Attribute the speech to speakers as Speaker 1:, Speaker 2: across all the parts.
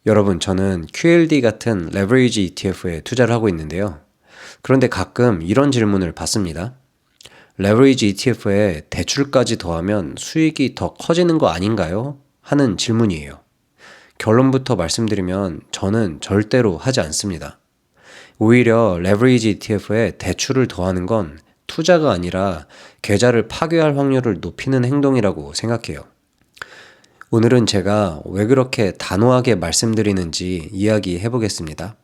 Speaker 1: 여러분, 저는 QLD 같은 레버리지 ETF에 투자를 하고 있는데요. 그런데 가끔 이런 질문을 받습니다. 레버리지 ETF에 대출까지 더하면 수익이 더 커지는 거 아닌가요? 하는 질문이에요. 결론부터 말씀드리면 저는 절대로 하지 않습니다. 오히려 레버리지 ETF에 대출을 더하는 건 투자가 아니라 계좌를 파괴할 확률을 높이는 행동이라고 생각해요. 오늘은 제가 왜 그렇게 단호하게 말씀드리는지 이야기해 보겠습니다.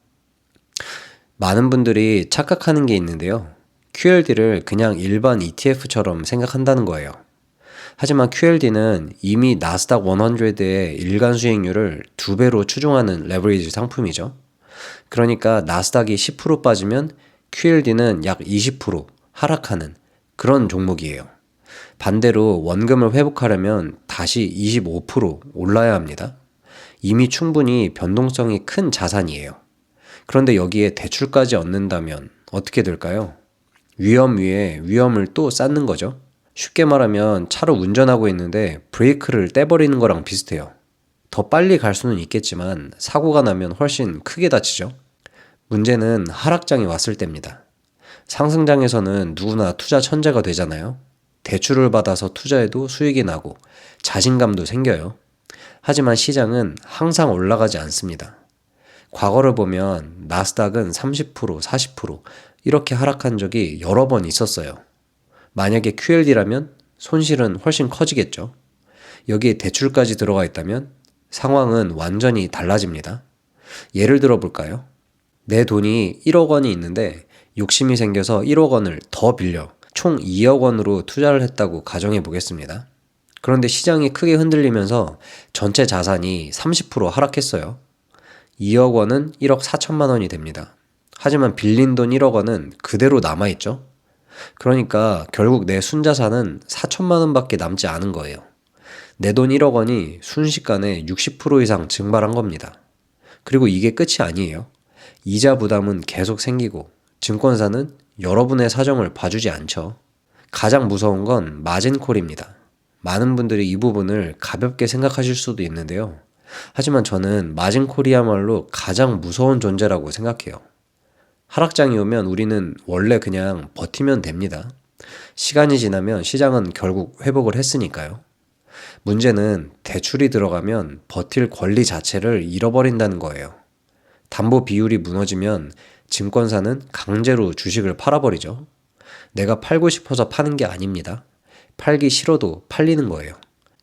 Speaker 1: 많은 분들이 착각하는 게 있는데요. QLD를 그냥 일반 ETF처럼 생각한다는 거예요. 하지만 QLD는 이미 나스닥 100의 일간 수익률을 2배로 추종하는 레버리지 상품이죠. 그러니까 나스닥이 10% 빠지면 QLD는 약 20% 하락하는 그런 종목이에요. 반대로 원금을 회복하려면 다시 25% 올라야 합니다. 이미 충분히 변동성이 큰 자산이에요. 그런데 여기에 대출까지 얻는다면 어떻게 될까요? 위험 위에 위험을 또 쌓는 거죠. 쉽게 말하면 차로 운전하고 있는데 브레이크를 떼버리는 거랑 비슷해요. 더 빨리 갈 수는 있겠지만 사고가 나면 훨씬 크게 다치죠. 문제는 하락장이 왔을 때입니다. 상승장에서는 누구나 투자 천재가 되잖아요. 대출을 받아서 투자해도 수익이 나고 자신감도 생겨요. 하지만 시장은 항상 올라가지 않습니다. 과거를 보면 나스닥은 30%, 40% 이렇게 하락한 적이 여러 번 있었어요. 만약에 QLD라면 손실은 훨씬 커지겠죠. 여기에 대출까지 들어가 있다면 상황은 완전히 달라집니다. 예를 들어 볼까요? 내 돈이 1억 원이 있는데 욕심이 생겨서 1억 원을 더 빌려 총 2억 원으로 투자를 했다고 가정해 보겠습니다. 그런데 시장이 크게 흔들리면서 전체 자산이 30% 하락했어요. 2억 원은 1억 4천만 원이 됩니다. 하지만 빌린 돈 1억 원은 그대로 남아있죠. 그러니까 결국 내 순자산은 4천만 원밖에 남지 않은 거예요. 내 돈 1억 원이 순식간에 60% 이상 증발한 겁니다. 그리고 이게 끝이 아니에요. 이자 부담은 계속 생기고 증권사는 여러분의 사정을 봐주지 않죠. 가장 무서운 건 마진콜입니다. 많은 분들이 이 부분을 가볍게 생각하실 수도 있는데요. 하지만 저는 마진콜이야말로 가장 무서운 존재라고 생각해요. 하락장이 오면 우리는 원래 그냥 버티면 됩니다. 시간이 지나면 시장은 결국 회복을 했으니까요. 문제는 대출이 들어가면 버틸 권리 자체를 잃어버린다는 거예요. 담보 비율이 무너지면 증권사는 강제로 주식을 팔아버리죠. 내가 팔고 싶어서 파는 게 아닙니다. 팔기 싫어도 팔리는 거예요.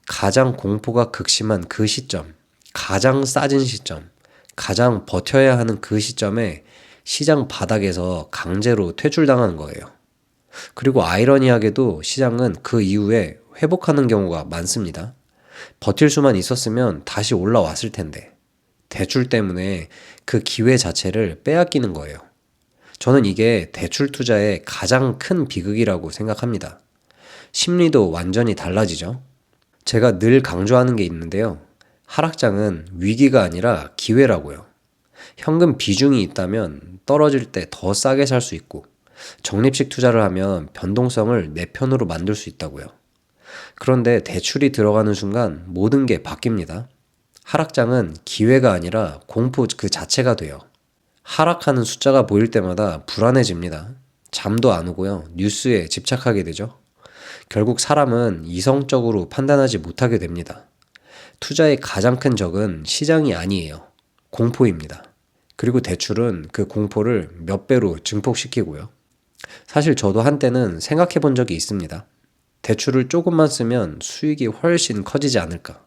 Speaker 1: 가장 공포가 극심한 그 시점, 가장 싸진 시점, 가장 버텨야 하는 그 시점에 시장 바닥에서 강제로 퇴출당하는 거예요. 그리고 아이러니하게도 시장은 그 이후에 회복하는 경우가 많습니다. 버틸 수만 있었으면 다시 올라왔을 텐데 대출 때문에 그 기회 자체를 빼앗기는 거예요. 저는 이게 대출 투자의 가장 큰 비극이라고 생각합니다. 심리도 완전히 달라지죠. 제가 늘 강조하는 게 있는데요. 하락장은 위기가 아니라 기회라고요. 현금 비중이 있다면 떨어질 때 더 싸게 살 수 있고 적립식 투자를 하면 변동성을 내 편으로 만들 수 있다고요. 그런데 대출이 들어가는 순간 모든 게 바뀝니다. 하락장은 기회가 아니라 공포 그 자체가 돼요. 하락하는 숫자가 보일 때마다 불안해집니다. 잠도 안 오고요. 뉴스에 집착하게 되죠. 결국 사람은 이성적으로 판단하지 못하게 됩니다. 투자의 가장 큰 적은 시장이 아니에요. 공포입니다. 그리고 대출은 그 공포를 몇 배로 증폭시키고요. 사실 저도 한때는 생각해 본 적이 있습니다. 대출을 조금만 쓰면 수익이 훨씬 커지지 않을까.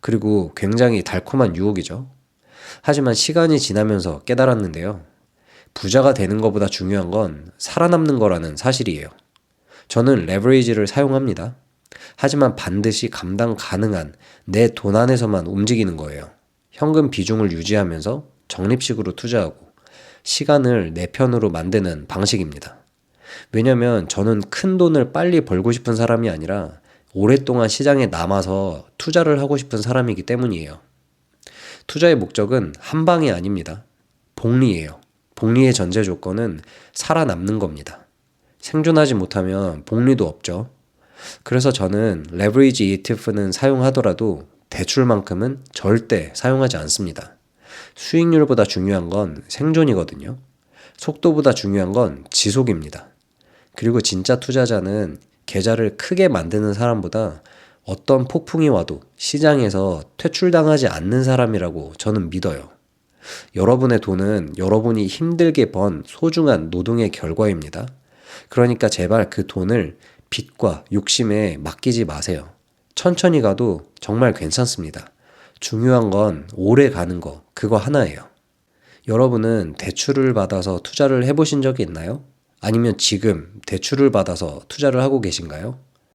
Speaker 1: 그리고 굉장히 달콤한 유혹이죠. 하지만 시간이 지나면서 깨달았는데요. 부자가 되는 것보다 중요한 건 살아남는 거라는 사실이에요. 저는 레버리지를 사용합니다. 하지만 반드시 감당 가능한 내 돈 안에서만 움직이는 거예요. 현금 비중을 유지하면서 적립식으로 투자하고 시간을 내 편으로 만드는 방식입니다. 왜냐면 저는 큰 돈을 빨리 벌고 싶은 사람이 아니라 오랫동안 시장에 남아서 투자를 하고 싶은 사람이기 때문이에요. 투자의 목적은 한 방이 아닙니다. 복리예요. 복리의 전제 조건은 살아남는 겁니다. 생존하지 못하면 복리도 없죠. 그래서 저는 레버리지 ETF는 사용하더라도 대출만큼은 절대 사용하지 않습니다. 수익률보다 중요한 건 생존이거든요. 속도보다 중요한 건 지속입니다. 그리고 진짜 투자자는 계좌를 크게 만드는 사람보다 어떤 폭풍이 와도 시장에서 퇴출당하지 않는 사람이라고 저는 믿어요. 여러분의 돈은 여러분이 힘들게 번 소중한 노동의 결과입니다. 그러니까 제발 그 돈을 빚과 욕심에 맡기지 마세요. 천천히 가도 정말 괜찮습니다. 중요한 건 오래 가는 거, 그거 하나예요. 여러분은 대출을 받아서 투자를 해보신 적이 있나요? 아니면 지금 대출을 받아서 투자를 하고 계신가요?